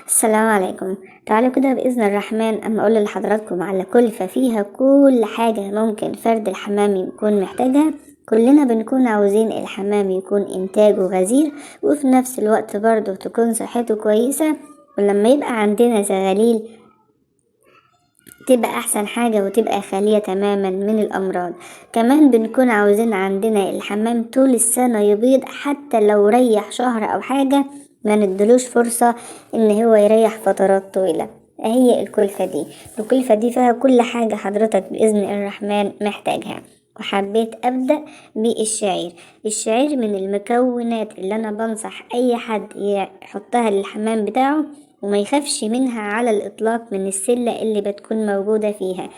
السلام عليكم. تعالوا كده بإذن الرحمن أما أقول لحضراتكم على كلفة فيها كل حاجة ممكن فرد الحمام يكون محتاجها. كلنا بنكون عاوزين الحمام يكون إنتاجه غزير، وفي نفس الوقت برضه تكون صحته كويسة، ولما يبقى عندنا زغاليل تبقى أحسن حاجة وتبقى خالية تماما من الأمراض. كمان بنكون عاوزين عندنا الحمام طول السنة يبيض، حتى لو ريح شهر أو حاجة ما ندلوش فرصة إن هو يريح فترات طويلة. هي الكلفة دي فيها كل حاجة حضرتك بإذن الرحمن محتاجها. وحبيت أبدأ بالشعير. الشعير من المكونات اللي أنا بنصح أي حد يحطها للحمام بتاعه وما يخافش منها على الإطلاق من السلة اللي بتكون موجودة فيها.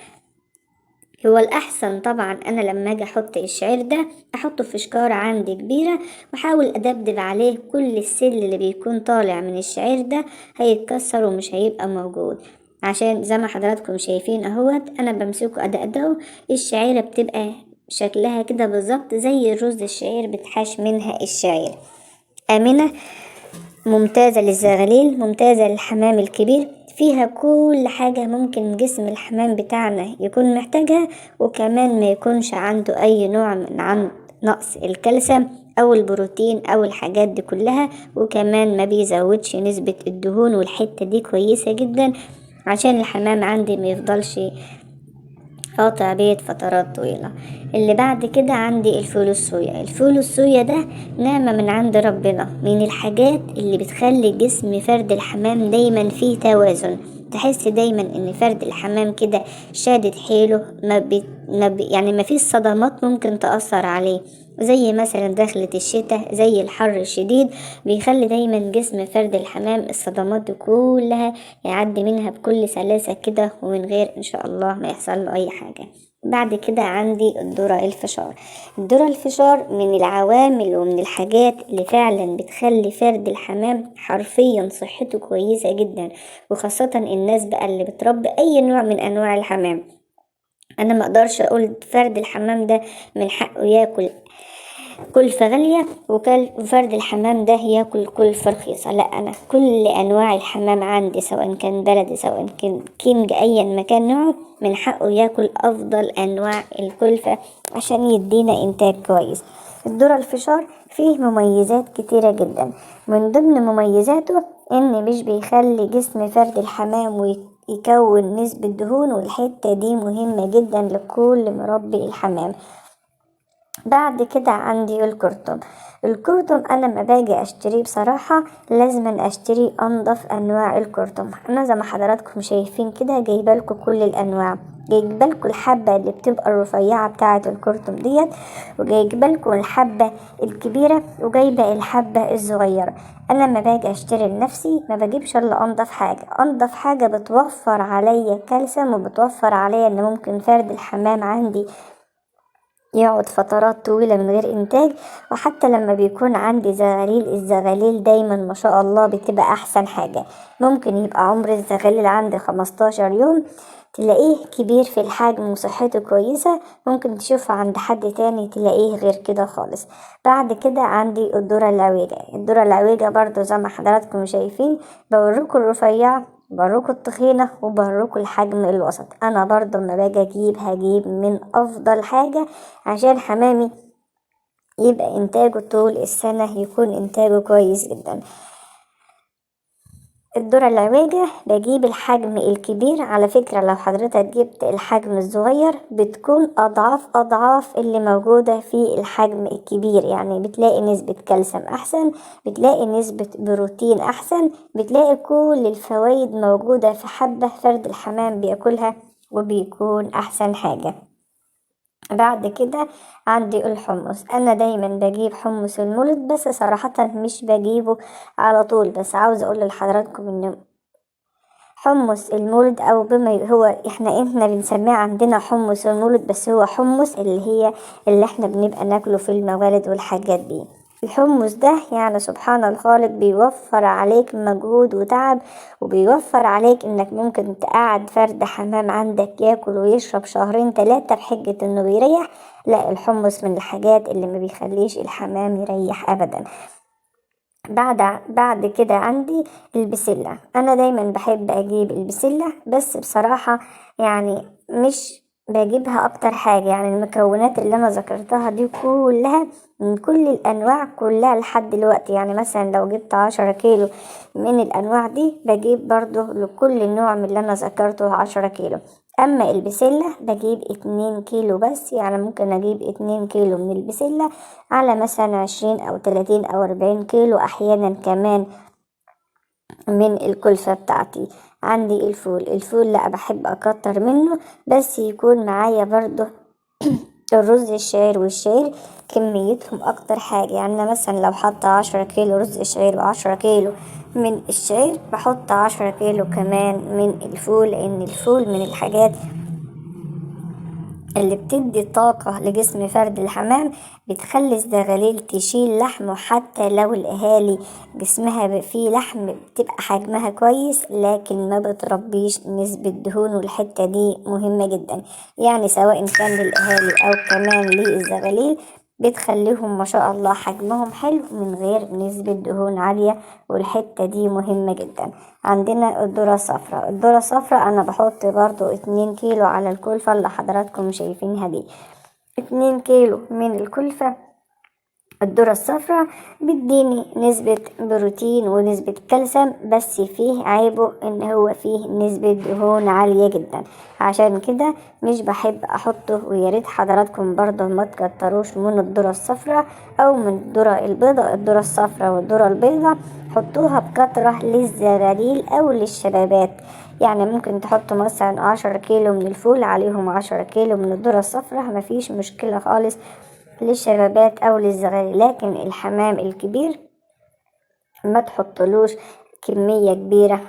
هو الأحسن طبعا أنا لما أجي أحط الشعير ده أحطه في شكارة عندي كبيرة، وأحاول أدبدب عليه كل السل اللي بيكون طالع من الشعير ده هيتكسر ومش هيبقى موجود. عشان زي ما حضراتكم شايفين اهوت أنا بمسكه أدقدقه. الشعيرة بتبقى شكلها كده بالظبط زي الرز الشعير، بتحاش منها الشعير. آمنة، ممتازة للزغاليل، ممتازة للحمام الكبير، فيها كل حاجة ممكن جسم الحمام بتاعنا يكون محتاجها، وكمان ما يكونش عنده أي نوع من نقص الكالسيوم أو البروتين أو الحاجات دي كلها. وكمان ما بيزودش نسبة الدهون، والحتة دي كويسة جدا عشان الحمام عندي ما يفضلش قاطع بيت فترات طويلة. اللي بعد كده عندي الفول الصويا ده نعمة من عند ربنا، من الحاجات اللي بتخلي جسم فرد الحمام دايما فيه توازن. تحس دايما ان فرد الحمام كده شادد حيله، يعني ما فيش صدمات ممكن تأثر عليه، زي مثلا دخلة الشتاء زي الحر الشديد. بيخلي دايما جسم فرد الحمام الصدمات دي كلها يعدي منها بكل سلاسة كده، ومن غير ان شاء الله ما يحصل له اي حاجة. بعد كده عندي الذرة الفشار من العوامل ومن الحاجات اللي فعلا بتخلي فرد الحمام حرفيا صحته كويسة جدا، وخاصة الناس بقى اللي بتربي اي نوع من انواع الحمام. انا ما اقدرش اقول فرد الحمام ده من حقه ياكل كلفة غالية وفرد الحمام ده ياكل كلفة رخيصة. لا، انا كل انواع الحمام عندي سواء كان بلدي سواء كان كينج ايا مكان نوعه من حقه ياكل افضل انواع الكلفة عشان يدينا انتاج كويس. الذرة الفشار فيه مميزات كتيرة جدا، من ضمن مميزاته ان مش بيخلي جسم فرد الحمام ويكون نسبة دهون، والحتة دي مهمة جدا لكل مربي الحمام. بعد كده عندي الكرتم انا لما باجي اشتريه بصراحة لازم اشتري انضف انواع الكرتم. انا زي ما حضراتكم شايفين كده جايبالكم كل الانواع، جايبالكم الحبة اللي بتبقى الرفيعة بتاعة الكرتم ديت، وجايبالكم الحبة الكبيرة، وجايبة الحبة الصغيرة. انا لما باجي اشتري لنفسي ما بجيبش الا انضف حاجة بتوفر عليا كالسيوم، وبتوفر عليا ان ممكن فرد الحمام عندي يقعد فترات طويلة من غير إنتاج. وحتى لما بيكون عندي الزغاليل دايما ما شاء الله بتبقى أحسن حاجة. ممكن يبقى عمر الزغاليل عندي 15 يوم تلاقيه كبير في الحجم وصحته كويسة، ممكن تشوفه عند حد تاني تلاقيه غير كده خالص. بعد كده عندي الذرة العويجة برضو زي ما حضراتكم شايفين، بوريكم الرفيع بروكوا التخينة وبروكوا الحجم الوسط. انا برضو لما باجي هجيب من افضل حاجة عشان حمامي يبقى انتاجه طول السنة يكون انتاجه كويس جدا. الذرة العويجة بجيب الحجم الكبير، على فكرة لو حضرتك جبت الحجم الصغير بتكون أضعاف اللي موجودة في الحجم الكبير، يعني بتلاقي نسبة كالسيوم أحسن، بتلاقي نسبة بروتين أحسن، بتلاقي كل الفوائد موجودة في حبة فرد الحمام بياكلها وبيكون أحسن حاجة. بعد كده عندي الحمص. انا دايما بجيب حمص المولد، بس صراحة مش بجيبه على طول، بس عاوز اقول لحضراتكم ان حمص المولد او بما هو احنا بنسميه عندنا حمص المولد، بس هو حمص اللي احنا بنبقى ناكله في الموالد والحاجات دي. الحمص ده يعني سبحان الخالق بيوفر عليك مجهود وتعب، وبيوفر عليك انك ممكن تقعد فرد حمام عندك ياكل ويشرب شهرين 3 بحجة انه بيريح. لا، الحمص من الحاجات اللي ما بيخليش الحمام يريح ابدا. بعد كده عندي البسلة. انا دايما بحب اجيب البسلة، بس بصراحة يعني مش بجيبها اكتر حاجة. يعني المكونات اللي انا ذكرتها دي كلها من كل الانواع كلها لحد دلوقتي، يعني مثلا لو جبت 10 كيلو من الانواع دي بجيب برضو لكل نوع من اللي انا ذكرته 10 كيلو. اما البسلة بجيب 2 كيلو بس، يعني ممكن اجيب 2 كيلو من البسلة على مثلا 20 أو 30 أو 40 كيلو أحيانا كمان من الكلفة بتاعتي. عندي الفول لا بحب أكتر منه، بس يكون معايا برضو الرز الشعير والشعير كميتهم أكتر حاجة. يعني أنا مثلا لو حاطة 10 كيلو رز شعير و10 كيلو من الشعير، بحط 10 كيلو كمان من الفول، لأن الفول من الحاجات اللي بتدي طاقة لجسم فرد الحمام، بتخلي الزغاليل تشيل لحمه. حتى لو الأهالي جسمها فيه لحم بتبقى حجمها كويس، لكن ما بتربيش نسبة دهون، والحتة دي مهمة جدا. يعني سواء كان للأهالي أو كمان للزغاليل، بتخليهم ما شاء الله حجمهم حلو من غير نسبة دهون عالية، والحتة دي مهمة جدا. عندنا الذرة الصفراء انا بحط برضو 2 كيلو على الكلفة اللي حضراتكم شايفينها دي. 2 كيلو من الكلفة الذرة الصفراء بيديني نسبة بروتين ونسبة كالسيوم، بس فيه عيبه ان هو فيه نسبة دهون عالية جدا، عشان كده مش بحب احطه. وياريت حضراتكم برضه ما تكتروش من الذرة الصفراء او من الذرة البيضاء. الذرة الصفراء والذرة البيضاء حطوها بكترة للزغاليل او للشبابات. يعني ممكن تحطوا مثلا 10 كيلو من الفول عليهم 10 كيلو من الذرة الصفراء، مفيش مشكلة خالص للشبابات او للزغاليل. لكن الحمام الكبير ما تحطلوش كمية كبيرة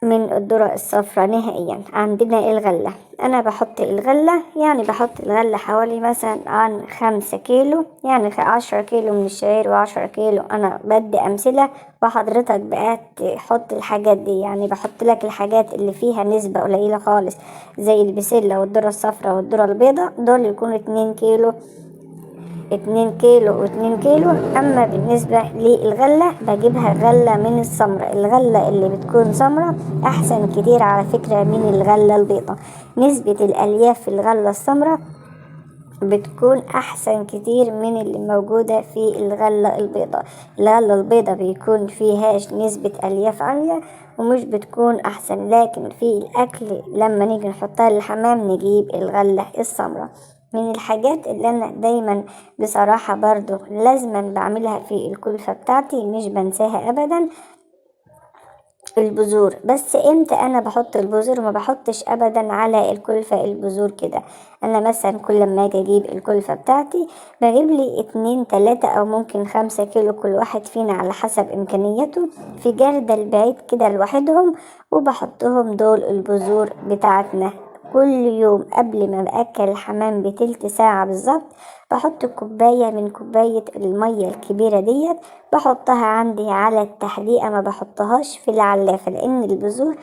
من الذرة الصفراء نهائيا. عندنا الغلة، انا بحط الغلة، يعني بحط الغلة حوالي مثلا عن 5 كيلو، يعني 10 كيلو من الشعير و10 كيلو. انا بدي امثلة وحضرتك بقى تحط الحاجات دي. يعني بحط لك الحاجات اللي فيها نسبة قليلة خالص زي البسلة والذرة الصفراء والذرة البيضاء، دول يكونوا 2 كيلو. 2 كيلو و2 كيلو. اما بالنسبة للغلة بجيبها غلة من السمرة. الغلة اللي بتكون سمرة احسن كتير على فكرة من الغلة البيضة. نسبة الالياف في الغلة السمرة بتكون احسن كتير من اللي موجودة في الغلة البيضاء. الغلة البيضاء بيكون فيهاش نسبة الياف عالية ومش بتكون احسن، لكن في الاكل لما نيجي نحطها للحمام نجيب الغلة السمراء. من الحاجات اللي انا دايما بصراحة برضو لازما بعملها في الكلفة بتاعتي مش بنساها ابدا البذور. بس امتى انا بحط البذور؟ ما بحطش ابدا على الكلفة البذور كده. انا مثلا كل ما اجي اجيب الكلفة بتاعتي بجيب لي 2 3 او ممكن 5 كيلو كل واحد فينا على حسب امكانياته في جردل بعيد كده لوحدهم، وبحطهم دول البذور بتاعتنا. كل يوم قبل ما باكل الحمام بتلت ساعة بالظبط بحط كوباية من كوباية المية الكبيرة ديت، بحطها عندي على التحديقة، ما بحطهاش في العلافة، لان البذور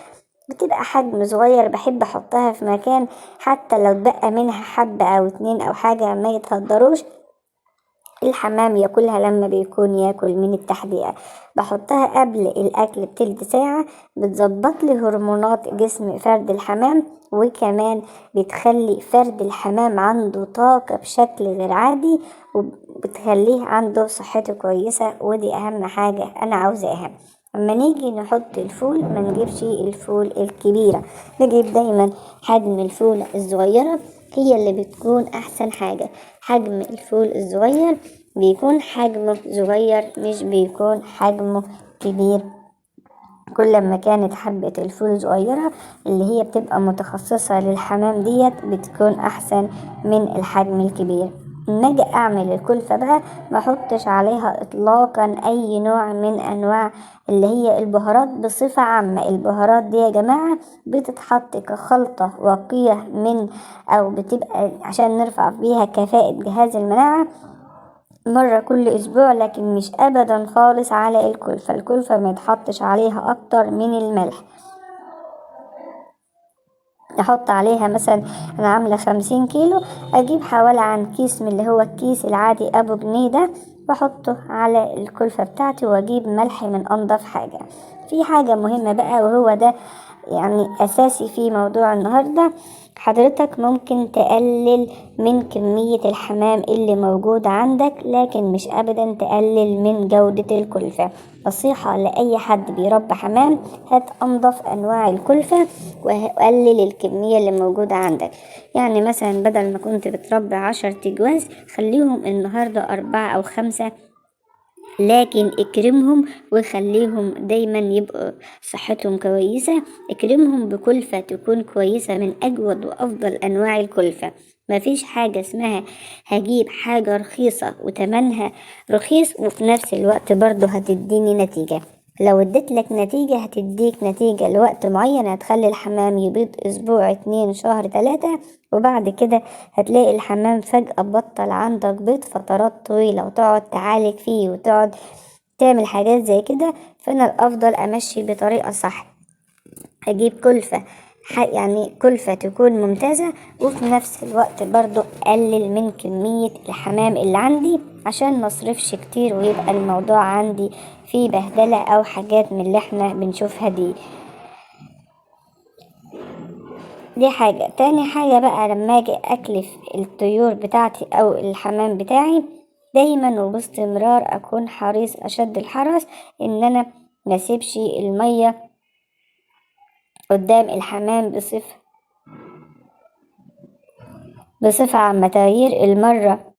بتبقى حجم صغير. بحب احطها في مكان حتى لو بقى منها حبة او 2 او حاجة ما يتهدروش الحمام ياكلها لما بيكون ياكل من التحديقة. بحطها قبل الاكل بتلت ساعة، بتظبط لي هرمونات جسم فرد الحمام، وكمان بتخلي فرد الحمام عنده طاقة بشكل غير عادي، وبتخليه عنده صحته كويسة، ودي اهم حاجة انا عاوزاها. اما نيجي نحط الفول ما نجيبش الفول الكبيرة، نجيب دايما حجم الفول الصغيرة، هي اللي بتكون احسن حاجة. حجم الفول الصغير بيكون حجمه صغير مش بيكون حجمه كبير. كل ما كانت حبة الفول صغيرة اللي هي بتبقى متخصصة للحمام ديت بتكون احسن من الحجم الكبير. لما اجي اعمل الكلفة بقى ما احطش عليها اطلاقا اي نوع من انواع اللي هي البهارات بصفة عامة. البهارات دي يا جماعة بتتحط كخلطة واقية من او بتبقى عشان نرفع بيها كفاءة جهاز المناعة مرة كل اسبوع، لكن مش ابدا خالص على الكلفة. الكلفة ما يتحطش عليها اكتر من الملح. احط عليها مثلا، انا عاملة 50 كيلو، اجيب حوالي عن كيس من اللي هو الكيس العادي ابو جنيه ده، واحطه على الكلفة بتاعتي، واجيب ملح من انضف حاجة. في حاجة مهمة بقى، وهو ده يعني اساسي في موضوع النهاردة. حضرتك ممكن تقلل من كمية الحمام اللي موجود عندك، لكن مش ابدا تقلل من جودة الكلفة. نصيحة لأي حد بيربي حمام: هات أنظف أنواع الكلفة وقلل الكمية اللي موجودة عندك. يعني مثلا بدل ما كنت بتربي 10 تجواز، خليهم النهاردة 4 أو 5، لكن اكرمهم وخليهم دايما يبقوا صحتهم كويسة. اكرمهم بكلفة تكون كويسة من أجود وأفضل أنواع الكلفة. مفيش حاجة اسمها هجيب حاجة رخيصة وتمنها رخيص وفي نفس الوقت برضو هتديني نتيجة. لو اديت لك نتيجة هتديك نتيجة لوقت معين، هتخلي الحمام يبيض أسبوع 2 شهر 3، وبعد كده هتلاقي الحمام فجأة بطل عندك بيض فترات طويلة، وتقعد تعالج فيه وتقعد تعمل حاجات زي كده. فأنا الأفضل أمشي بطريقة صح، أجيب كلفة يعني كلفة تكون ممتازة، وفي نفس الوقت برضو أقلل من كمية الحمام اللي عندي عشان مصرفش كتير ويبقى الموضوع عندي فيه بهدلة أو حاجات من اللي احنا بنشوفها دي حاجة. تاني حاجة بقى، لما اجي اكلف الطيور بتاعتي او الحمام بتاعي، دايما وباستمرار اكون حريص اشد الحرص ان انا مسيبش المية قدام الحمام بصفة عامة. تغيير المرة